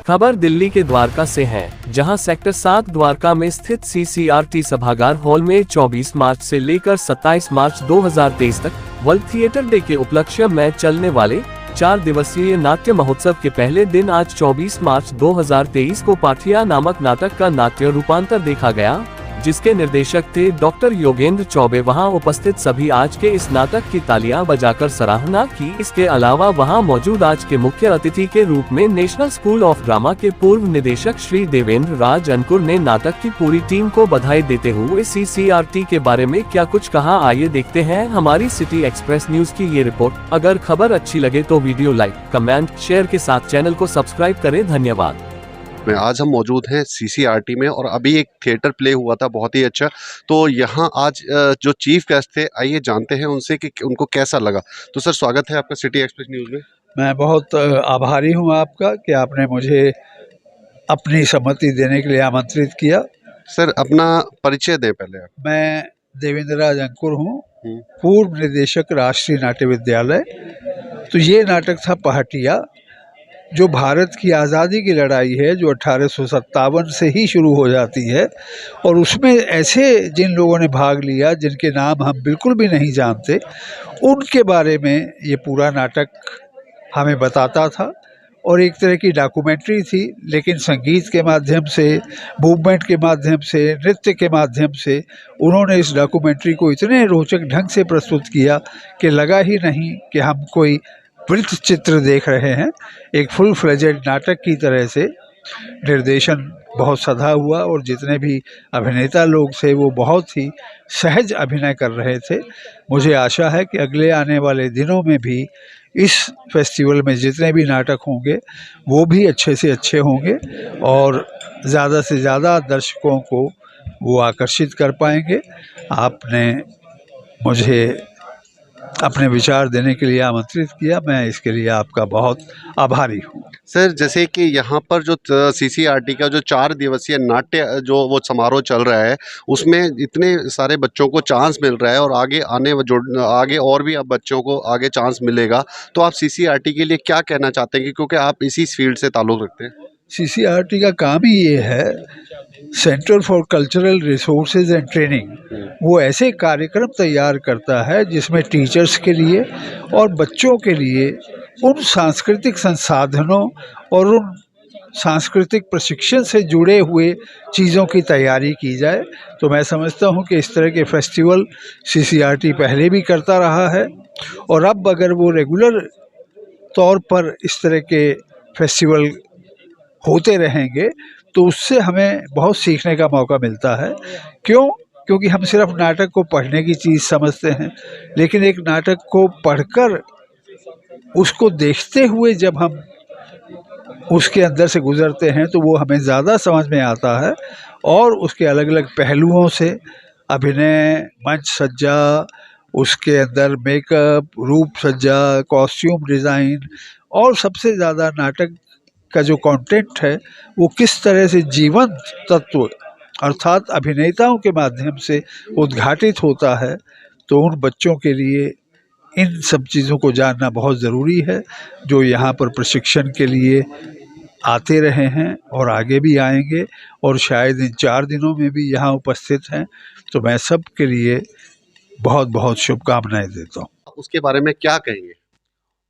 खबर दिल्ली के द्वारका से है, जहां सेक्टर 7 द्वारका में स्थित CCRT सभागार हॉल में 24 मार्च से लेकर 27 मार्च 2023 तक वर्ल्ड थिएटर डे के उपलक्ष्य में चलने वाले 4 दिवसीय नाट्य महोत्सव के पहले दिन आज 24 मार्च 2023 को पाठिया नामक नाटक का नाट्य रूपांतर देखा गया, जिसके निर्देशक थे डॉक्टर योगेंद्र चौबे। वहां उपस्थित सभी आज के इस नाटक की तालियां बजाकर सराहना की। इसके अलावा वहां मौजूद आज के मुख्य अतिथि के रूप में नेशनल स्कूल ऑफ ड्रामा के पूर्व निदेशक श्री देवेंद्र राज अंकुर ने नाटक की पूरी टीम को बधाई देते हुए CCRT के बारे में क्या कुछ कहा, आइए देखते हैं हमारी सिटी एक्सप्रेस न्यूज की ये रिपोर्ट। अगर खबर अच्छी लगे तो वीडियो लाइक, कमेंट, शेयर के साथ चैनल को सब्सक्राइब करें। धन्यवाद। में आज हम मौजूद हैं CCRT में और अभी एक थिएटर प्ले हुआ था बहुत ही अच्छा। तो यहाँ आज जो चीफ गेस्ट थे, आइए जानते हैं उनसे कि उनको कैसा लगा। तो सर, स्वागत है आपका सिटी एक्सप्रेस न्यूज़ में। मैं बहुत आभारी हूँ आपका कि आपने मुझे अपनी सम्मति देने के लिए आमंत्रित किया। सर, अपना परिचय दें पहले आप। मैं देवेंद्र राज अंकुर हूँ, पूर्व निदेशक राष्ट्रीय नाट्य विद्यालय। तो ये नाटक था पहाटिया, जो भारत की आज़ादी की लड़ाई है, जो 1857 से ही शुरू हो जाती है। और उसमें ऐसे जिन लोगों ने भाग लिया, जिनके नाम हम बिल्कुल भी नहीं जानते, उनके बारे में ये पूरा नाटक हमें बताता था। और एक तरह की डॉक्यूमेंट्री थी, लेकिन संगीत के माध्यम से, मूवमेंट के माध्यम से, नृत्य के माध्यम से उन्होंने इस डॉक्यूमेंट्री को इतने रोचक ढंग से प्रस्तुत किया कि लगा ही नहीं कि हम कोई वृत्त चित्र देख रहे हैं। एक फुल फ्लेजेड नाटक की तरह से निर्देशन बहुत सधा हुआ और जितने भी अभिनेता लोग थे वो बहुत ही सहज अभिनय कर रहे थे। मुझे आशा है कि अगले आने वाले दिनों में भी इस फेस्टिवल में जितने भी नाटक होंगे वो भी अच्छे से अच्छे होंगे और ज़्यादा से ज़्यादा दर्शकों को वो आकर्षित कर पाएंगे। आपने मुझे अपने विचार देने के लिए आमंत्रित किया, मैं इसके लिए आपका बहुत आभारी हूँ। सर, जैसे कि यहाँ पर जो CCRT का जो 4 दिवसीय नाट्य जो वो समारोह चल रहा है, उसमें इतने सारे बच्चों को चांस मिल रहा है और आगे और भी अब बच्चों को आगे चांस मिलेगा। तो आप CCRT के लिए क्या कहना चाहते हैं, क्योंकि आप इसी फील्ड से ताल्लुक़ रखते हैं? CCRT का काम ही ये है, centre for cultural resources and training, वो ऐसे कार्यक्रम तैयार करता है जिसमें टीचर्स के लिए और बच्चों के लिए उन सांस्कृतिक संसाधनों और उन सांस्कृतिक प्रशिक्षण से जुड़े हुए चीज़ों की तैयारी की जाए। तो मैं समझता हूँ कि इस तरह के फेस्टिवल CCRT पहले भी करता रहा है और अब अगर वो रेगुलर तौर पर इस तरह के फेस्टिवल होते रहेंगे तो उससे हमें बहुत सीखने का मौका मिलता है। क्योंकि हम सिर्फ नाटक को पढ़ने की चीज़ समझते हैं, लेकिन एक नाटक को पढ़कर उसको देखते हुए जब हम उसके अंदर से गुजरते हैं तो वो हमें ज़्यादा समझ में आता है और उसके अलग अलग पहलुओं से, अभिनय, मंच सज्जा, उसके अंदर मेकअप, रूप सज्जा, कॉस्ट्यूम डिज़ाइन और सबसे ज़्यादा नाटक का जो कंटेंट है वो किस तरह से जीवंत तत्व अर्थात अभिनेताओं के माध्यम से उद्घाटित होता है। तो उन बच्चों के लिए इन सब चीज़ों को जानना बहुत ज़रूरी है, जो यहाँ पर प्रशिक्षण के लिए आते रहे हैं और आगे भी आएंगे और शायद इन 4 दिनों में भी यहाँ उपस्थित हैं। तो मैं सब के लिए बहुत बहुत शुभकामनाएं देता हूँ। उसके बारे में क्या कहेंगे?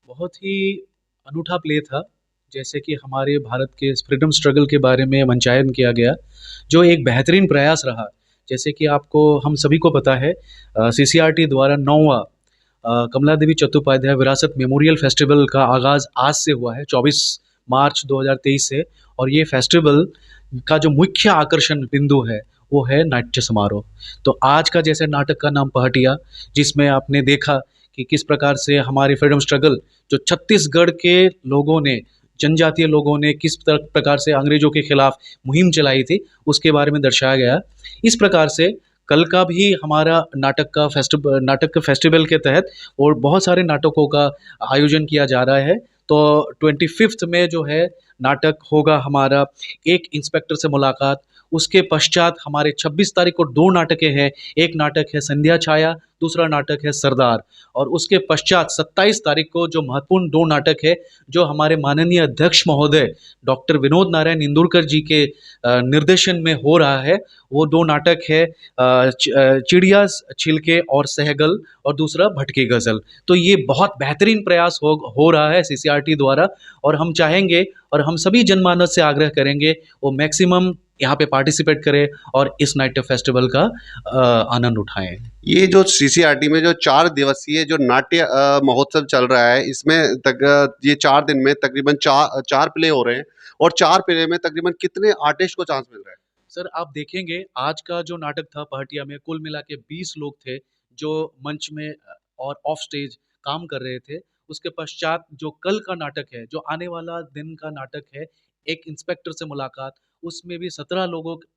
बहुत ही अनूठा प्ले था, जैसे कि हमारे भारत के फ्रीडम स्ट्रगल के बारे में मंचायन किया गया, जो एक बेहतरीन प्रयास रहा। जैसे कि हम सभी को पता है, CCRT द्वारा 9वां कमला देवी चट्टोपाध्याय विरासत मेमोरियल फेस्टिवल का आगाज़ आज से हुआ है, 24 मार्च 2023 से। और ये फेस्टिवल का जो मुख्य आकर्षण बिंदु है वो है नाट्य समारोह। तो आज का जैसे नाटक का नाम पहाटिया, जिसमें आपने देखा कि किस प्रकार से हमारी फ्रीडम स्ट्रगल जो छत्तीसगढ़ के लोगों ने, जनजातीय लोगों ने किस प्रकार से अंग्रेजों के खिलाफ मुहिम चलाई थी, उसके बारे में दर्शाया गया। इस प्रकार से कल का भी हमारा नाटक के फेस्टिवल के तहत और बहुत सारे नाटकों का आयोजन किया जा रहा है। तो 25 में जो है नाटक होगा हमारा एक इंस्पेक्टर से मुलाकात, उसके पश्चात हमारे 26 तारीख को 2 नाटकें हैं। एक नाटक है संध्या छाया, दूसरा नाटक है सरदार। और उसके पश्चात 27 तारीख को जो महत्वपूर्ण 2 नाटक है, जो हमारे माननीय अध्यक्ष महोदय डॉक्टर विनोद नारायण इंदुरकर जी के निर्देशन में हो रहा है। वो 2 नाटक है चिड़िया छिलके और सहगल, और दूसरा भटकी गज़ल। तो ये बहुत बेहतरीन प्रयास हो रहा है सीसीआरटी द्वारा, और हम चाहेंगे और हम सभी जनमानस से आग्रह करेंगे वो मैक्सिमम यहाँ पे पार्टिसिपेट करें और इस नाट्य फेस्टिवल का आनंद उठाएं। ये जो सीसीआरटी में जो 4 दिवसीय जो नाट्य महोत्सव चल रहा है, इसमें ये 4 दिन में तकरीबन 4 प्ले हो रहे हैं, और 4 प्ले में तकरीबन कितने आर्टिस्ट को चांस मिल रहा है? सर आप देखेंगे आज का जो नाटक था पहाटिया में, कुल मिला के 20 लोग थे जो मंच में और ऑफ स्टेज काम कर रहे थे। उसके पश्चात जो कल का नाटक है, जो आने वाला दिन का नाटक है, एक इंस्पेक्टर से मुलाकात, उसमें भी 11 लोगों की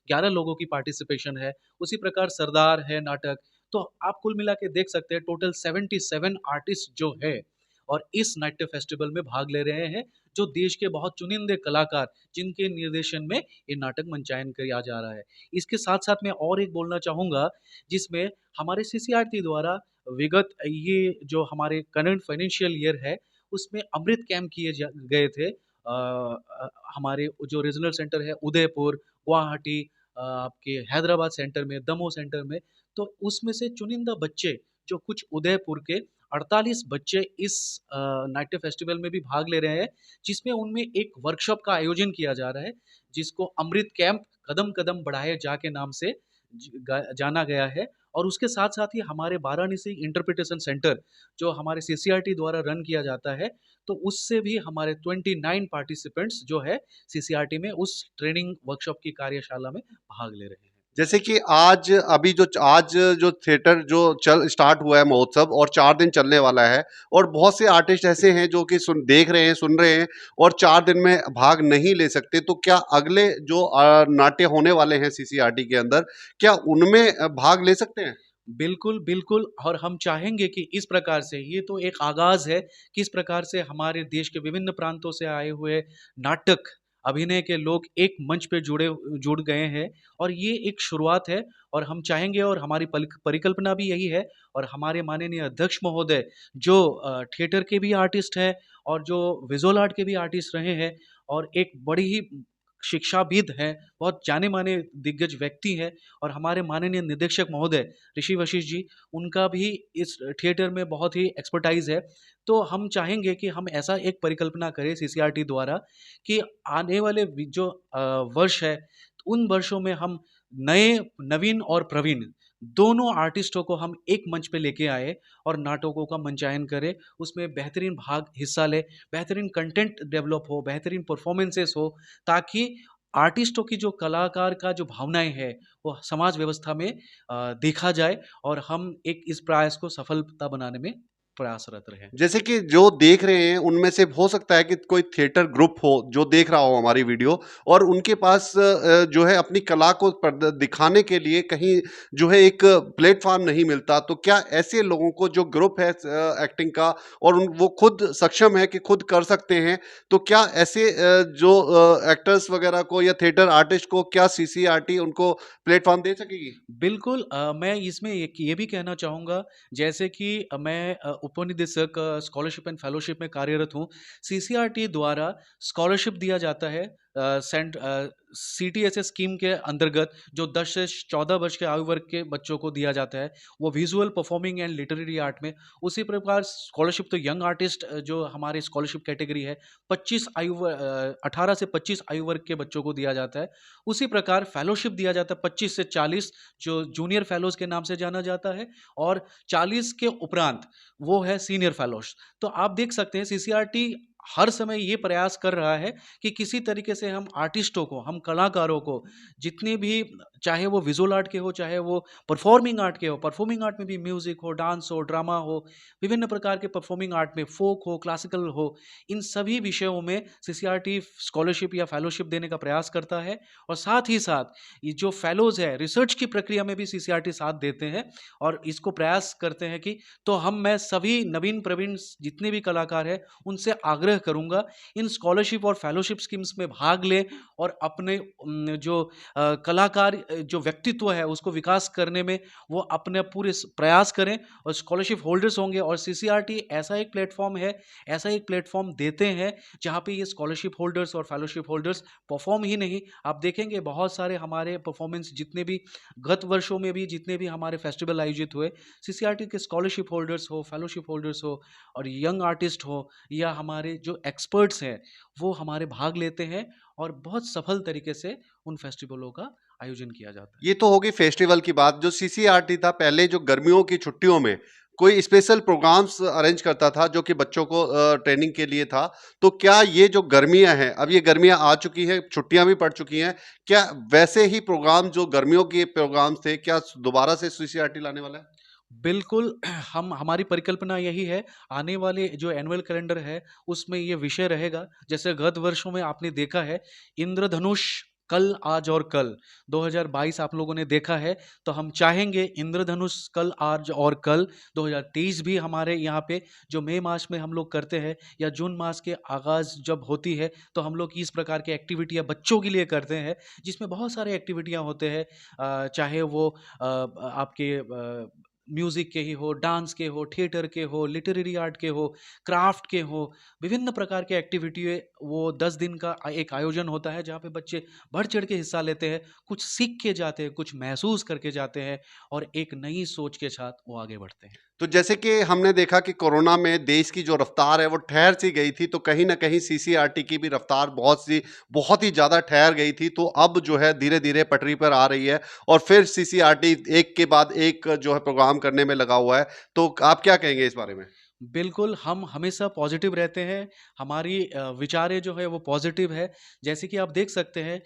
11 लोगों की पार्टिसिपेशन है। उसी प्रकार सरदार है नाटक। तो आप कुल मिला के देख सकते हैं टोटल 77 आर्टिस्ट जो है और इस नाट्य फेस्टिवल में भाग ले रहे हैं, जो देश के बहुत चुनिंदे कलाकार जिनके निर्देशन में ये नाटक मंचायन किया जा रहा है। इसके साथ साथ मैं और एक बोलना चाहूँगा, जिसमें हमारे सीसीआरटी द्वारा विगत ये जो हमारे करंट फाइनेंशियल ईयर है, उसमें अमृत कैंप किए गए थे। हमारे जो रीजनल सेंटर है उदयपुर, गुवाहाटी, आपके हैदराबाद सेंटर में, दमोह सेंटर में। तो उसमें से चुनिंदा बच्चे, जो कुछ उदयपुर के 48 बच्चे इस नाट्य फेस्टिवल में भी भाग ले रहे हैं, जिसमें उनमें एक वर्कशॉप का आयोजन किया जा रहा है, जिसको अमृत कैंप कदम कदम बढ़ाए जा के नाम से जाना गया है। और उसके साथ साथ ही हमारे वाराणसी इंटरप्रिटेशन सेंटर, जो हमारे सीसीआरटी द्वारा रन किया जाता है, तो उससे भी हमारे 29 पार्टिसिपेंट्स जो है सीसीआरटी में उस ट्रेनिंग वर्कशॉप की कार्यशाला में भाग ले रहे हैं। जैसे कि आज जो थिएटर जो चल स्टार्ट हुआ है महोत्सव, और 4 दिन चलने वाला है, और बहुत से आर्टिस्ट ऐसे हैं जो कि देख रहे हैं, सुन रहे हैं, और 4 दिन में भाग नहीं ले सकते, तो क्या अगले जो नाट्य होने वाले हैं सीसीआरटी के अंदर, क्या उनमें भाग ले सकते हैं? बिल्कुल, बिल्कुल। और हम चाहेंगे कि इस प्रकार से, ये तो एक आगाज़ है, किस प्रकार से हमारे देश के विभिन्न प्रांतों से आए हुए नाटक, अभिनय के लोग एक मंच पे जुड़ गए हैं, और ये एक शुरुआत है। और हम चाहेंगे और हमारी परिकल्पना भी यही है, और हमारे माननीय अध्यक्ष महोदय जो थिएटर के भी आर्टिस्ट हैं और जो विज़ुअल आर्ट के भी आर्टिस्ट रहे हैं, और एक बड़ी ही शिक्षाविद हैं, बहुत जाने-माने दिग्गज व्यक्ति हैं, और हमारे माननीय निदेशक महोदय ऋषि वशिष्ठ जी, उनका भी इस थिएटर में बहुत ही एक्सपर्टाइज़ है। तो हम चाहेंगे कि हम ऐसा एक परिकल्पना करें सीसीआरटी द्वारा कि आने वाले जो वर्ष है, उन वर्षों में हम नवीन और प्रवीण दोनों आर्टिस्टों को हम एक मंच पे लेके आए और नाटकों का मंचायन करें। उसमें बेहतरीन हिस्सा लें, बेहतरीन कंटेंट डेवलप हो, बेहतरीन परफॉर्मेंसेस हो, ताकि आर्टिस्टों की जो कलाकार का जो भावनाएँ हैं, वो समाज व्यवस्था में देखा जाए, और हम एक इस प्रयास को सफलता बनाने में प्रयासरत रहें। जैसे कि जो देख रहे हैं, उनमें से हो सकता है कि कोई थिएटर ग्रुप हो जो देख रहा हो हमारी वीडियो, और उनके पास जो है अपनी कला को दिखाने के लिए कहीं जो है एक प्लेटफॉर्म नहीं मिलता, तो क्या ऐसे लोगों को, जो ग्रुप है एक्टिंग का, और वो खुद सक्षम है कि खुद कर सकते हैं, तो क्या ऐसे जो एक्टर्स वगैरह को या थिएटर आर्टिस्ट को क्या सीसीआरटी उनको प्लेटफॉर्म दे सकेगी? बिल्कुल। मैं इसमें ये भी कहना चाहूँगा, जैसे कि मैं उपनिदेशक स्कॉलरशिप एंड फेलोशिप में कार्यरत हूँ। सीसीआरटी द्वारा स्कॉलरशिप दिया जाता है सीटीएसएस स्कीम के अंतर्गत, जो 10 से 14 वर्ष के आयु वर्ग के बच्चों को दिया जाता है, वो visual, performing and literary art में। उसी प्रकार स्कॉलरशिप तो यंग आर्टिस्ट जो हमारे स्कॉलरशिप कैटेगरी है, 18 से 25 आयु वर्ग के बच्चों को दिया जाता है। उसी प्रकार फेलोशिप दिया जाता है 25 से 40, जो जूनियर फेलोज के नाम से जाना जाता है, और 40 के उपरांत वो है सीनियर फेलोज। तो आप देख सकते हैं सीसीआरटी हर समय ये प्रयास कर रहा है कि किसी तरीके से हम आर्टिस्टों को, हम कलाकारों को, जितने भी, चाहे वो विजुअल आर्ट के हो, चाहे वो परफॉर्मिंग आर्ट के हो, परफॉर्मिंग आर्ट में भी म्यूजिक हो, डांस हो, ड्रामा हो, विभिन्न प्रकार के परफॉर्मिंग आर्ट में, फोक हो, क्लासिकल हो, इन सभी विषयों में सीसीआरटी स्कॉलरशिप या फेलोशिप देने का प्रयास करता है। और साथ ही साथ ये जो फेलोज है, रिसर्च की प्रक्रिया में भी सीसीआरटी साथ देते हैं, और इसको प्रयास करते हैं कि, तो मैं सभी नवीन प्रवीण जितने भी कलाकार हैं, उनसे आग्रह आग्रह करूँगा, इन स्कॉलरशिप और फेलोशिप स्कीम्स में भाग लें और अपने जो कलाकार जो व्यक्तित्व है उसको विकास करने में वो अपने पूरे प्रयास करें और स्कॉलरशिप होल्डर्स होंगे। और सीसीआरटी ऐसा एक प्लेटफॉर्म है, ऐसा एक प्लेटफॉर्म देते हैं जहाँ पे ये स्कॉलरशिप होल्डर्स और फेलोशिप होल्डर्स परफॉर्म ही नहीं, आप देखेंगे बहुत सारे हमारे परफॉर्मेंस जितने भी गत वर्षों में भी जितने भी हमारे फेस्टिवल आयोजित हुए, सीसीआरटी के स्कॉलरशिप होल्डर्स हो, फेलोशिप होल्डर्स हो और यंग आर्टिस्ट हो या हमारे जो एक्सपर्ट्स हैं वो हमारे भाग लेते हैं और बहुत सफल तरीके से उन फेस्टिवलों का आयोजन किया जाता है। ये तो होगी फेस्टिवल की बात। जो सीसीआरटी था पहले, जो गर्मियों की छुट्टियों में कोई स्पेशल प्रोग्राम्स अरेंज करता था जो कि बच्चों को ट्रेनिंग के लिए था, तो क्या ये जो गर्मियां हैं, अब ये गर्मियां आ चुकी हैं, छुट्टियां भी पड़ चुकी हैं, क्या वैसे ही प्रोग्राम जो गर्मियों के प्रोग्राम्स थे क्या दोबारा से सीसीआरटी लाने वाला है? बिल्कुल, हम हमारी परिकल्पना यही है, आने वाले जो एनुअल कैलेंडर है, उसमें ये विषय रहेगा। जैसे गत वर्षों में आपने देखा है, इंद्रधनुष कल, आज और कल, 2022 आप लोगों ने देखा है, तो हम चाहेंगे इंद्रधनुष कल, आज और कल, 2023 भी हमारे यहाँ पे जो मई मास में हम लोग करते हैं या जून मास के आगाज़ जब होती है, तो हम लोग इस प्रकार की एक्टिविटियाँ बच्चों के लिए करते हैं, जिसमें बहुत सारे एक्टिविटियाँ होते हैं। चाहे वो आपके म्यूज़िक के ही हो, डांस के हो, थिएटर के हो, लिटरेरी आर्ट के हो, क्राफ्ट के हो, विभिन्न प्रकार के एक्टिविटी वो 10 दिन का एक आयोजन होता है जहाँ पे बच्चे बढ़-चढ़ के हिस्सा लेते हैं, कुछ सीख के जाते हैं, कुछ महसूस करके जाते हैं और एक नई सोच के साथ वो आगे बढ़ते हैं। तो जैसे कि हमने देखा कि कोरोना में देश की जो रफ्तार है वो ठहर सी गई थी, तो कहीं ना कहीं सीसीआरटी की भी रफ्तार बहुत ही ज़्यादा ठहर गई थी, तो अब जो है धीरे धीरे पटरी पर आ रही है और फिर सीसीआरटी एक के बाद एक जो है प्रोग्राम करने में लगा हुआ है। तो आप क्या कहेंगे इस बारे में? बिल्कुल, हम हमेशा पॉज़िटिव रहते हैं, हमारी विचारें जो है वो पॉज़िटिव है। जैसे कि आप देख सकते हैं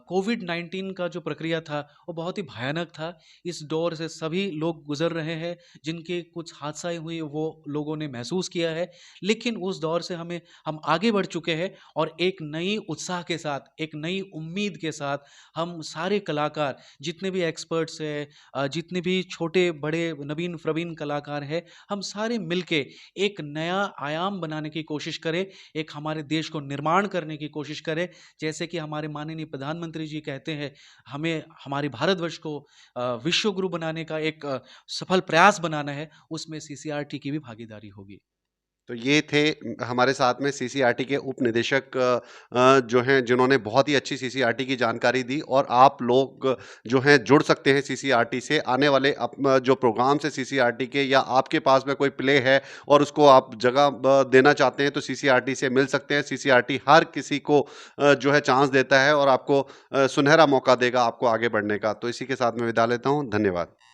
कोविड-19 का जो प्रक्रिया था, वो बहुत ही भयानक था। इस दौर से सभी लोग गुज़र रहे हैं, जिनके कुछ हादसाएँ हुई वो लोगों ने महसूस किया है। लेकिन उस दौर से हम आगे बढ़ चुके हैं और एक नई उत्साह के साथ, एक नई उम्मीद के साथ हम सारे कलाकार, जितने भी एक्सपर्ट्स हैं जितने भी छोटे-बड़े, नवीन-प्रवीण कलाकार हैं, हम सारे मिलके एक नया आयाम बनाने की कोशिश करें, एक हमारे देश को निर्माण करने की कोशिश करें। जैसे कि हमारे माननीय प्रधानमंत्री जी कहते हैं, हमें हमारे भारतवर्ष को विश्व गुरु बनाने का एक सफल प्रयास बनाना है, उसमें सीसीआरटी की भी भागीदारी होगी। तो ये थे हमारे साथ में सीसीआरटी के उप निदेशक जो हैं, जिन्होंने बहुत ही अच्छी सीसीआरटी की जानकारी दी और आप लोग जो हैं जुड़ सकते हैं सीसीआरटी से। आने वाले जो प्रोग्राम्स है सीसीआरटी के, या आपके पास में कोई प्ले है और उसको आप जगह देना चाहते हैं, तो सीसीआरटी से मिल सकते हैं। सीसीआरटी हर किसी को जो है चांस देता है और आपको सुनहरा मौका देगा आपको आगे बढ़ने का। तो इसी के साथ मैं विदा लेता हूँ। धन्यवाद।